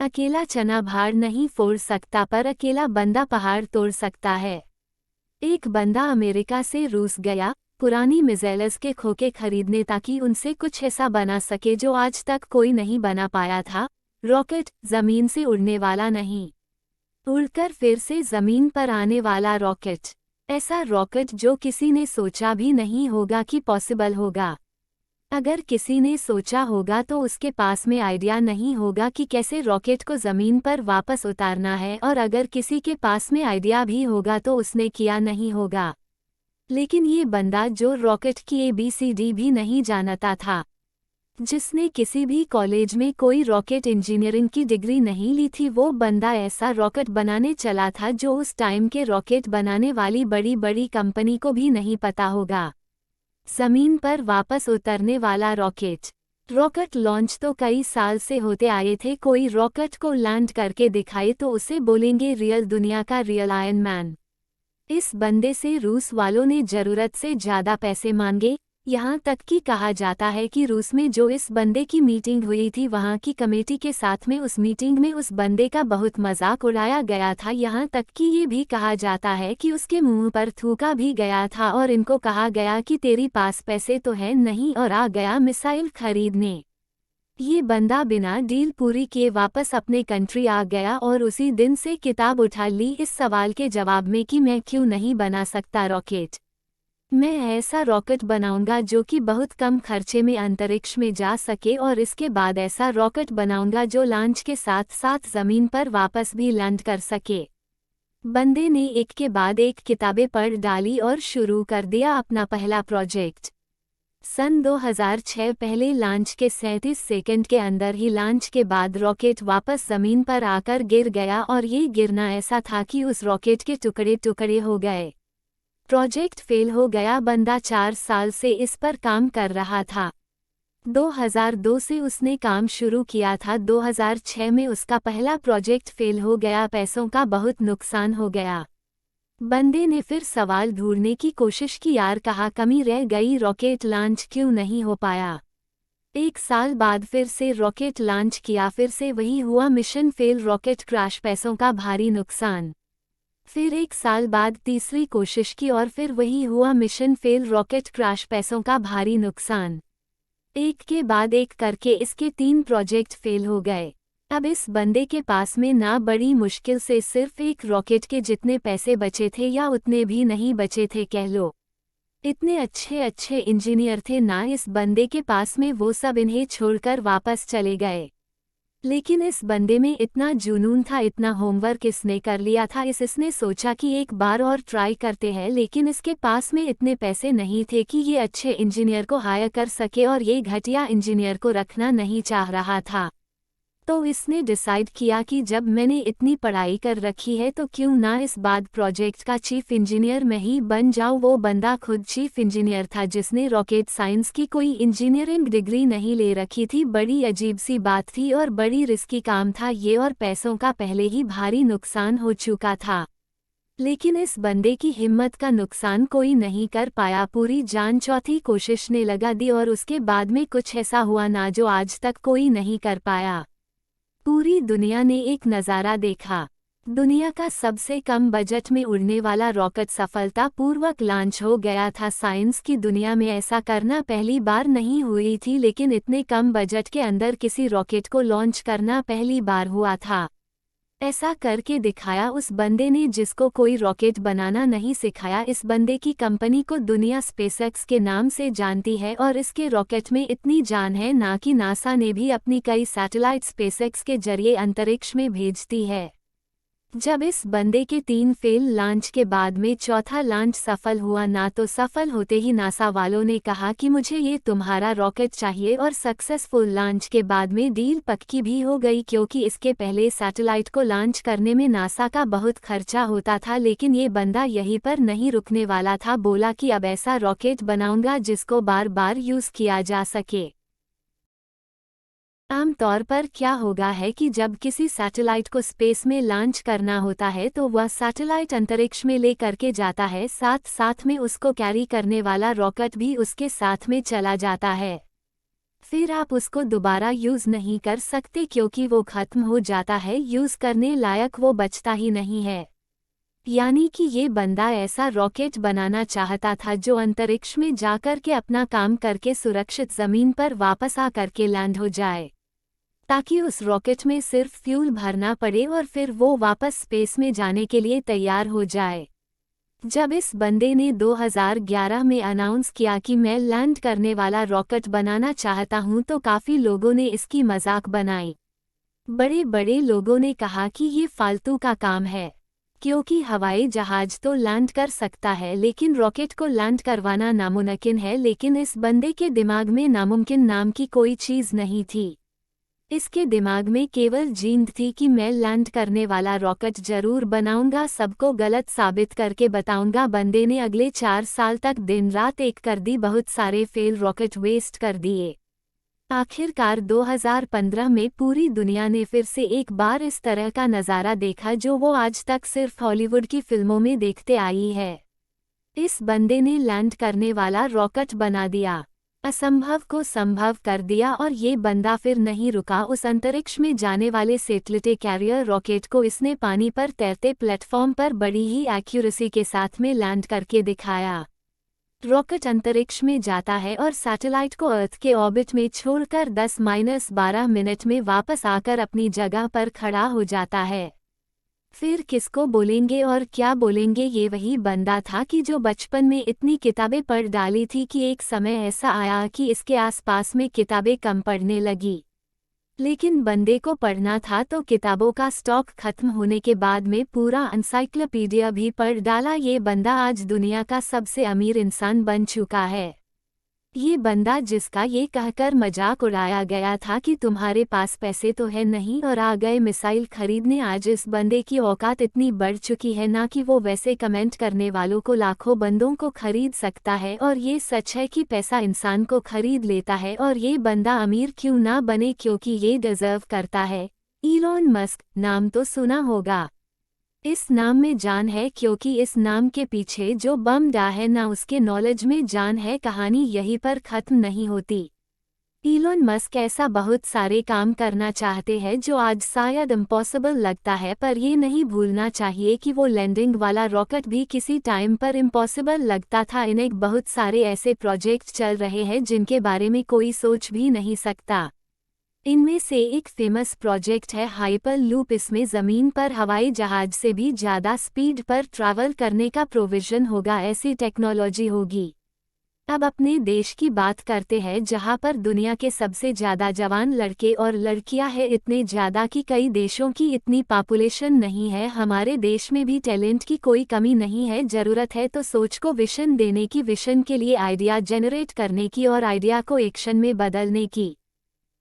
अकेला चना भार नहीं फोड़ सकता पर अकेला बंदा पहाड़ तोड़ सकता है। एक बंदा अमेरिका से रूस गया पुरानी मिसाइल्स के खोखे खरीदने ताकि उनसे कुछ ऐसा बना सके जो आज तक कोई नहीं बना पाया था। रॉकेट, जमीन से उड़ने वाला नहीं, उड़कर फिर से जमीन पर आने वाला रॉकेट। ऐसा रॉकेट जो किसी ने सोचा भी नहीं होगा कि पॉसिबल होगा। अगर किसी ने सोचा होगा तो उसके पास में आइडिया नहीं होगा कि कैसे रॉकेट को ज़मीन पर वापस उतारना है, और अगर किसी के पास में आइडिया भी होगा तो उसने किया नहीं होगा। लेकिन ये बंदा जो रॉकेट की ABCD भी नहीं जानता था, जिसने किसी भी कॉलेज में कोई रॉकेट इंजीनियरिंग की डिग्री नहीं ली थी, वो बंदा ऐसा रॉकेट बनाने चला था जो उस टाइम के रॉकेट बनाने वाली बड़ी बड़ी कंपनी को भी नहीं पता होगा। ज़मीन पर वापस उतरने वाला रॉकेट। रॉकेट लॉन्च तो कई साल से होते आए थे, कोई रॉकेट को लैंड करके दिखाए तो उसे बोलेंगे रियल दुनिया का रियल आयरन मैन। इस बंदे से रूस वालों ने ज़रूरत से ज़्यादा पैसे मांगे, यहाँ तक कि कहा जाता है कि रूस में जो इस बंदे की मीटिंग हुई थी वहाँ की कमेटी के साथ में उस मीटिंग में उस बंदे का बहुत मजाक उड़ाया गया था। यहाँ तक कि ये भी कहा जाता है कि उसके मुंह पर थूका भी गया था और इनको कहा गया कि तेरी पास पैसे तो है नहीं, और आ गया मिसाइल खरीदने। ये बंदा बिना डील पूरी किए वापस अपने कंट्री आ गया और उसी दिन से किताब उठा ली इस सवाल के जवाब में कि मैं क्यों नहीं बना सकता रॉकेट। मैं ऐसा रॉकेट बनाऊंगा जो कि बहुत कम खर्चे में अंतरिक्ष में जा सके, और इसके बाद ऐसा रॉकेट बनाऊंगा जो लॉन्च के साथ साथ ज़मीन पर वापस भी लैंड कर सके। बंदे ने एक के बाद एक किताबें पढ़ डाली और शुरू कर दिया अपना पहला प्रोजेक्ट। सन 2006 पहले लॉन्च के 37 सेकंड के अंदर ही लॉन्च के बाद रॉकेट वापस ज़मीन पर आकर गिर गया, और ये गिरना ऐसा था कि उस रॉकेट के टुकड़े टुकड़े हो गए। प्रोजेक्ट फेल हो गया। बंदा 4 साल से इस पर काम कर रहा था। 2002 से उसने काम शुरू किया था, 2006 में उसका पहला प्रोजेक्ट फेल हो गया, पैसों का बहुत नुकसान हो गया। बंदे ने फिर सवाल ढूंढने की कोशिश की, यार कहाँ कमी रह गई, रॉकेट लॉन्च क्यों नहीं हो पाया। 1 साल बाद फिर से रॉकेट लॉन्च किया, फिर से वही हुआ, मिशन फेल, रॉकेट क्रैश, पैसों का भारी नुकसान। फिर 1 साल बाद तीसरी कोशिश की और फिर वही हुआ, मिशन फेल, रॉकेट क्रैश, पैसों का भारी नुकसान। एक के बाद एक करके इसके 3 प्रोजेक्ट फेल हो गए। अब इस बंदे के पास में ना बड़ी मुश्किल से सिर्फ एक रॉकेट के जितने पैसे बचे थे, या उतने भी नहीं बचे थे कह लो। इतने अच्छे अच्छे इंजीनियर थे ना इस बंदे के पास में, वो सब इन्हें छोड़कर वापस चले गए। लेकिन इस बंदे में इतना जुनून था, इतना होमवर्क इसने कर लिया था, इसने सोचा कि एक बार और ट्राई करते हैं, लेकिन इसके पास में इतने पैसे नहीं थे कि ये अच्छे इंजीनियर को हायर कर सके, और ये घटिया इंजीनियर को रखना नहीं चाह रहा था। तो इसने डिसाइड किया कि जब मैंने इतनी पढ़ाई कर रखी है तो क्यों ना इस बाद प्रोजेक्ट का चीफ इंजीनियर मैं ही बन जाऊं। वो बंदा खुद चीफ इंजीनियर था जिसने रॉकेट साइंस की कोई इंजीनियरिंग डिग्री नहीं ले रखी थी। बड़ी अजीब सी बात थी और बड़ी रिस्की काम था ये, और पैसों का पहले ही भारी नुकसान हो चुका था। लेकिन इस बंदे की हिम्मत का नुकसान कोई नहीं कर पाया, पूरी जान चौथी कोशिश ने लगा दी, और उसके बाद में कुछ ऐसा हुआ ना जो आज तक कोई नहीं कर पाया। पूरी दुनिया ने एक नज़ारा देखा। दुनिया का सबसे कम बजट में उड़ने वाला रॉकेट सफलतापूर्वक लॉन्च हो गया था। साइंस की दुनिया में ऐसा करना पहली बार नहीं हुई थी, लेकिन इतने कम बजट के अंदर किसी रॉकेट को लॉन्च करना पहली बार हुआ था। ऐसा करके दिखाया उस बंदे ने जिसको कोई रॉकेट बनाना नहीं सिखाया। इस बंदे की कंपनी को दुनिया स्पेसएक्स के नाम से जानती है, और इसके रॉकेट में इतनी जान है ना कि नासा ने भी अपनी कई सैटेलाइट स्पेसएक्स के जरिए अंतरिक्ष में भेजती है। जब इस बंदे के 3 फेल लॉन्च के बाद में चौथा लॉन्च सफल हुआ ना, तो सफल होते ही नासा वालों ने कहा कि मुझे ये तुम्हारा रॉकेट चाहिए, और सक्सेसफुल लॉन्च के बाद में डील पक्की भी हो गई, क्योंकि इसके पहले सैटेलाइट को लॉन्च करने में नासा का बहुत खर्चा होता था। लेकिन ये बंदा यहीं पर नहीं रुकने वाला था, बोला कि अब ऐसा रॉकेट बनाऊंगा जिसको बार बार यूज़ किया जा सके। आम तौर पर क्या होगा है कि जब किसी सैटेलाइट को स्पेस में लॉन्च करना होता है तो वह सैटेलाइट अंतरिक्ष में ले करके जाता है, साथ साथ में उसको कैरी करने वाला रॉकेट भी उसके साथ में चला जाता है। फिर आप उसको दोबारा यूज़ नहीं कर सकते क्योंकि वो ख़त्म हो जाता है, यूज़ करने लायक वो बचता ही नहीं है। यानी कि ये बंदा ऐसा रॉकेट बनाना चाहता था जो अंतरिक्ष में जाकर के अपना काम करके सुरक्षित ज़मीन पर वापस आ करके लैंड हो जाए, ताकि उस रॉकेट में सिर्फ फ्यूल भरना पड़े और फिर वो वापस स्पेस में जाने के लिए तैयार हो जाए। जब इस बंदे ने 2011 में अनाउंस किया कि मैं लैंड करने वाला रॉकेट बनाना चाहता हूं तो काफ़ी लोगों ने इसकी मजाक बनाई। बड़े बड़े लोगों ने कहा कि ये फालतू का काम है, क्योंकि हवाई जहाज तो लैंड कर सकता है लेकिन रॉकेट को लैंड करवाना नामुमकिन है। लेकिन इस बंदे के दिमाग में नामुमकिन नाम की कोई चीज़ नहीं थी। इसके दिमाग में केवल जींद थी कि मैं लैंड करने वाला रॉकेट जरूर बनाऊंगा, सबको गलत साबित करके बताऊंगा। बंदे ने अगले 4 साल तक दिन रात एक कर दी, बहुत सारे फेल रॉकेट वेस्ट कर दिए। आखिरकार 2015 में पूरी दुनिया ने फिर से एक बार इस तरह का नज़ारा देखा जो वो आज तक सिर्फ हॉलीवुड की फिल्मों में देखते आई है। इस बंदे ने लैंड करने वाला रॉकेट बना दिया, असंभव को संभव कर दिया। और ये बंदा फिर नहीं रुका, उस अंतरिक्ष में जाने वाले सैटेलाइट कैरियर रॉकेट को इसने पानी पर तैरते प्लेटफॉर्म पर बड़ी ही एक्यूरेसी के साथ में लैंड करके दिखाया। रॉकेट अंतरिक्ष में जाता है और सैटेलाइट को अर्थ के ऑर्बिट में छोड़कर 10-12 मिनट में वापस आकर अपनी जगह पर खड़ा हो जाता है। फिर किसको बोलेंगे और क्या बोलेंगे, ये वही बंदा था कि जो बचपन में इतनी किताबें पढ़ डाली थी कि एक समय ऐसा आया कि इसके आसपास में किताबें कम पढ़ने लगी। लेकिन बंदे को पढ़ना था तो किताबों का स्टॉक खत्म होने के बाद में पूरा एनसाइक्लोपीडिया भी पढ़ डाला। ये बंदा आज दुनिया का सबसे अमीर इंसान बन चुका है। ये बंदा जिसका ये कहकर मजाक उड़ाया गया था कि तुम्हारे पास पैसे तो है नहीं और आ गए मिसाइल खरीदने, आज इस बंदे की औकात इतनी बढ़ चुकी है ना कि वो वैसे कमेंट करने वालों को लाखों बंदों को खरीद सकता है। और ये सच है कि पैसा इंसान को खरीद लेता है और ये बंदा अमीर क्यों ना बने, क्योंकि ये डिजर्व करता है। इलॉन मस्क नाम तो सुना होगा, इस नाम में जान है क्योंकि इस नाम के पीछे जो बम डा है ना उसके नॉलेज में जान है। कहानी यहीं पर ख़त्म नहीं होती। इलॉन मस्क ऐसा बहुत सारे काम करना चाहते हैं जो आज शायद इम्पॉसिबल लगता है, पर ये नहीं भूलना चाहिए कि वो लैंडिंग वाला रॉकेट भी किसी टाइम पर इम्पॉसिबल लगता था। इन्हें बहुत सारे ऐसे प्रोजेक्ट चल रहे हैं जिनके बारे में कोई सोच भी नहीं सकता। इनमें से एक फेमस प्रोजेक्ट है हाइपर लूप। इसमें ज़मीन पर हवाई जहाज से भी ज़्यादा स्पीड पर ट्रैवल करने का प्रोविज़न होगा, ऐसी टेक्नोलॉजी होगी। अब अपने देश की बात करते हैं जहां पर दुनिया के सबसे ज़्यादा जवान लड़के और लड़कियां हैं, इतने ज़्यादा कि कई देशों की इतनी पॉपुलेशन नहीं है। हमारे देश में भी टैलेंट की कोई कमी नहीं है, ज़रूरत है तो सोच को विजन देने की, विजन के लिए आइडिया जनरेट करने की और आइडिया को एक्शन में बदलने की।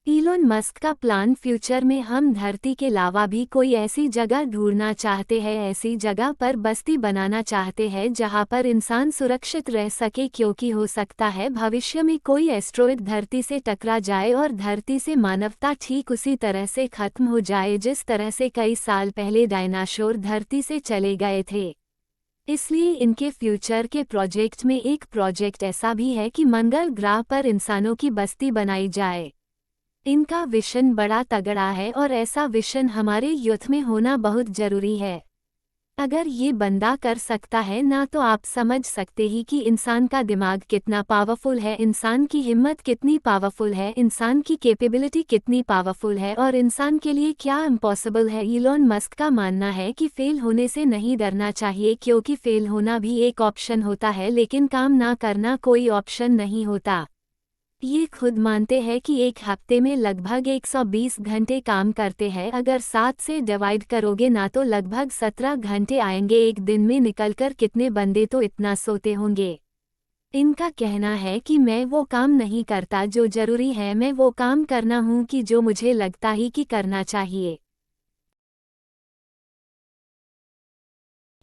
इलॉन मस्क का प्लान फ्यूचर में हम धरती के अलावा भी कोई ऐसी जगह ढूंढना चाहते हैं, ऐसी जगह पर बस्ती बनाना चाहते हैं जहां पर इंसान सुरक्षित रह सके, क्योंकि हो सकता है भविष्य में कोई एस्ट्रॉइड धरती से टकरा जाए और धरती से मानवता ठीक उसी तरह से खत्म हो जाए जिस तरह से कई साल पहले डायनासोर धरती से चले गए थे। इसलिए इनके फ्यूचर के प्रोजेक्ट में एक प्रोजेक्ट ऐसा भी है कि मंगल ग्रह पर इंसानों की बस्ती बनाई जाए। इनका विजन बड़ा तगड़ा है और ऐसा विजन हमारे यूथ में होना बहुत जरूरी है। अगर ये बंदा कर सकता है ना तो आप समझ सकते ही कि इंसान का दिमाग कितना पावरफुल है, इंसान की हिम्मत कितनी पावरफुल है, इंसान की कैपेबिलिटी कितनी पावरफुल है और इंसान के लिए क्या इम्पॉसिबल है। इलॉन मस्क का मानना है कि फेल होने से नहीं डरना चाहिए, क्योंकि फेल होना भी एक ऑप्शन होता है लेकिन काम ना करना कोई ऑप्शन नहीं होता। ये खुद मानते हैं कि एक हफ्ते में लगभग 120 घंटे काम करते हैं, अगर 7 से डिवाइड करोगे ना तो लगभग 17 घंटे आएंगे। एक दिन में निकलकर कितने बंदे तो इतना सोते होंगे। इनका कहना है कि मैं वो काम नहीं करता जो जरूरी है, मैं वो काम करना हूँ कि जो मुझे लगता ही कि करना चाहिए।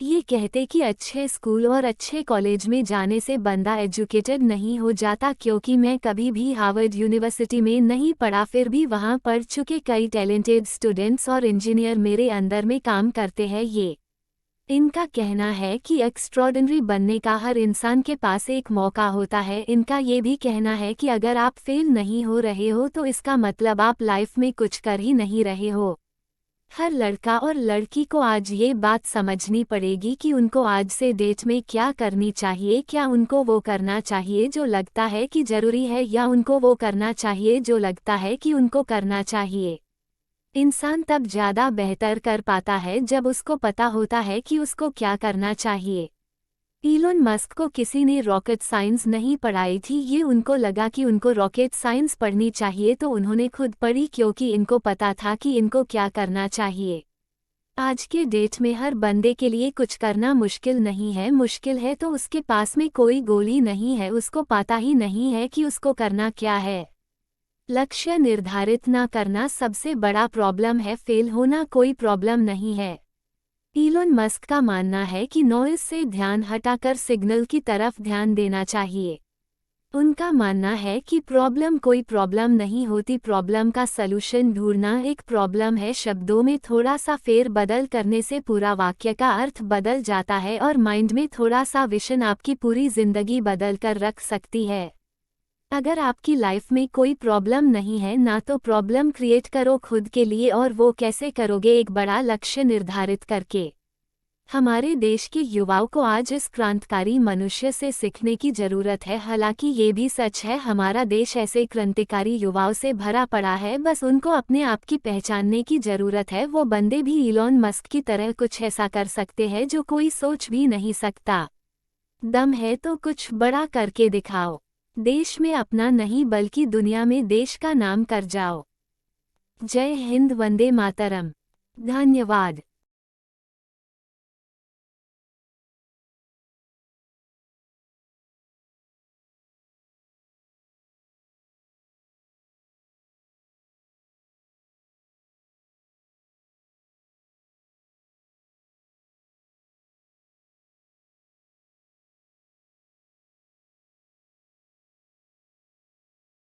ये कहते कि अच्छे स्कूल और अच्छे कॉलेज में जाने से बंदा एजुकेटेड नहीं हो जाता, क्योंकि मैं कभी भी हार्वर्ड यूनिवर्सिटी में नहीं पढ़ा, फिर भी वहाँ पढ़ चुके कई टैलेंटेड स्टूडेंट्स और इंजीनियर मेरे अंदर में काम करते हैं। ये इनका कहना है कि एक्स्ट्रॉर्डिनरी बनने का हर इंसान के पास एक मौका होता है। इनका ये भी कहना है कि अगर आप फेल नहीं हो रहे हो तो इसका मतलब आप लाइफ में कुछ कर ही नहीं रहे हो। हर लड़का और लड़की को आज ये बात समझनी पड़ेगी कि उनको आज से डेट में क्या करनी चाहिए। क्या उनको वो करना चाहिए जो लगता है कि जरूरी है, या उनको वो करना चाहिए जो लगता है कि उनको करना चाहिए। इंसान तब ज़्यादा बेहतर कर पाता है जब उसको पता होता है कि उसको क्या करना चाहिए। इलोन मस्क को किसी ने रॉकेट साइंस नहीं पढ़ाई थी। ये उनको लगा कि उनको रॉकेट साइंस पढ़नी चाहिए तो उन्होंने खुद पढ़ी, क्योंकि इनको पता था कि इनको क्या करना चाहिए। आज के डेट में हर बंदे के लिए कुछ करना मुश्किल नहीं है। मुश्किल है तो उसके पास में कोई गोल ही नहीं है, उसको पता ही नहीं है कि उसको करना क्या है। लक्ष्य निर्धारित ना करना सबसे बड़ा प्रॉब्लम है, फेल होना कोई प्रॉब्लम नहीं है। इलोन मस्क का मानना है कि नॉइज से ध्यान हटाकर सिग्नल की तरफ ध्यान देना चाहिए। उनका मानना है कि प्रॉब्लम कोई प्रॉब्लम नहीं होती, प्रॉब्लम का सलूशन ढूंढना एक प्रॉब्लम है। शब्दों में थोड़ा सा फेर बदल करने से पूरा वाक्य का अर्थ बदल जाता है, और माइंड में थोड़ा सा विजन आपकी पूरी जिंदगी बदल कर रख सकती है। अगर आपकी लाइफ में कोई प्रॉब्लम नहीं है ना, तो प्रॉब्लम क्रिएट करो खुद के लिए, और वो कैसे करोगे? एक बड़ा लक्ष्य निर्धारित करके। हमारे देश के युवाओं को आज इस क्रांतिकारी मनुष्य से सीखने की जरूरत है। हालांकि ये भी सच है, हमारा देश ऐसे क्रांतिकारी युवाओं से भरा पड़ा है, बस उनको अपने आप की पहचानने की जरूरत है। वो बंदे भी इलोन मस्क की तरह कुछ ऐसा कर सकते हैं जो कोई सोच भी नहीं सकता। दम है तो कुछ बड़ा करके दिखाओ। देश में अपना नहीं बल्कि दुनिया में देश का नाम कर जाओ। जय हिंद, वंदे मातरम। धन्यवाद।